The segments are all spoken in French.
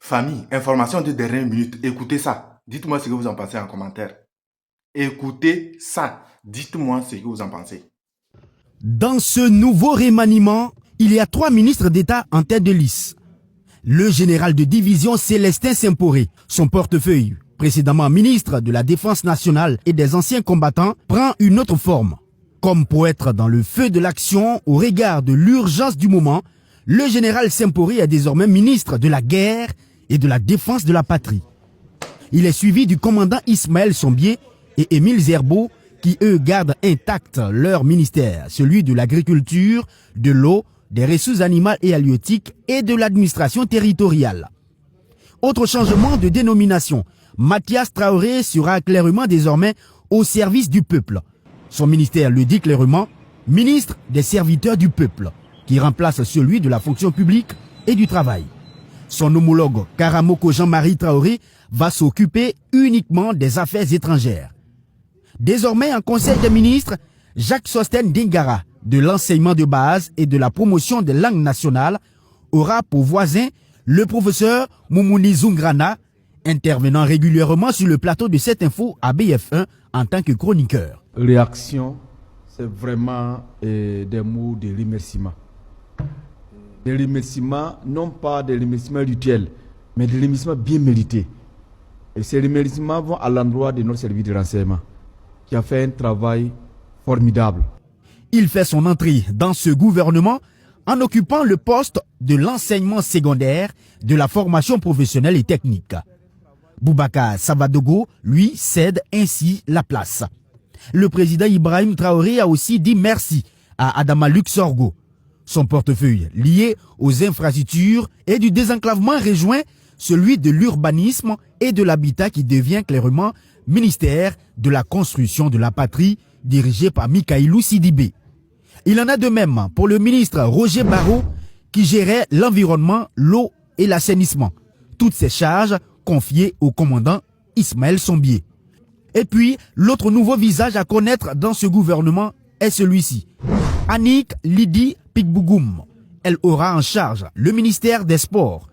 Famille, information de dernière minute. Écoutez ça. Dites-moi ce que vous en pensez en commentaire. Écoutez ça. Dites-moi ce que vous en pensez. Dans ce nouveau remaniement, il y a 3 ministres d'État en tête de liste. Le général de division Célestin Simporé, son portefeuille, précédemment ministre de la Défense nationale et des anciens combattants, prend une autre forme. Comme pour être dans le feu de l'action au regard de l'urgence du moment, le général Simporé est désormais ministre de la guerre et de la défense de la patrie. Il est suivi du commandant Ismaël Sombier et Émile Zerbo, qui eux gardent intact leur ministère, celui de l'agriculture, de l'eau, des ressources animales et halieutiques et de l'administration territoriale. Autre changement de dénomination, Mathias Traoré sera clairement désormais au service du peuple. Son ministère le dit clairement, ministre des serviteurs du peuple, qui remplace celui de la fonction publique et du travail. Son homologue Karamoko Jean-Marie Traoré va s'occuper uniquement des affaires étrangères. Désormais en conseil des ministres, Jacques Sostène Dingara, de l'enseignement de base et de la promotion des langues nationales, aura pour voisin le professeur Moumouni Zungrana, intervenant régulièrement sur le plateau de cette info à BF1 en tant que chroniqueur. Réaction, c'est vraiment des mots de remerciement. Des remerciements, non pas des remerciements rituels, mais des remerciements bien mérités. Et ces remerciements vont à l'endroit de notre service de renseignement, qui a fait un travail formidable. Il fait son entrée dans ce gouvernement en occupant le poste de l'enseignement secondaire, de la formation professionnelle et technique. Boubacar Savadogo, lui, cède ainsi la place. Le président Ibrahim Traoré a aussi dit merci à Adama Luxorgo. Son portefeuille lié aux infrastructures et du désenclavement rejoint celui de l'urbanisme et de l'habitat qui devient clairement ministère de la construction de la patrie dirigé par Mikaïlou Sidibé. Il en a de même pour le ministre Roger Barrault qui gérait l'environnement, l'eau et l'assainissement. Toutes ces charges confiées au commandant Ismaël Sombier. Et puis, l'autre nouveau visage à connaître dans ce gouvernement est celui-ci. Annick Lydie Pikbougoum. Elle aura en charge le ministère des Sports.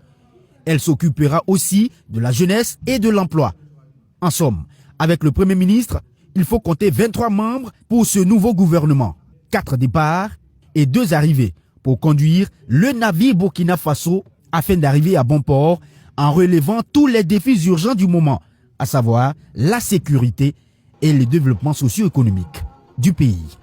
Elle s'occupera aussi de la jeunesse et de l'emploi. En somme, avec le Premier ministre, il faut compter 23 membres pour ce nouveau gouvernement. 4 départs et 2 arrivées pour conduire le navire Burkina Faso afin d'arriver à bon port en relevant tous les défis urgents du moment, à savoir la sécurité et le développement socio-économique du pays.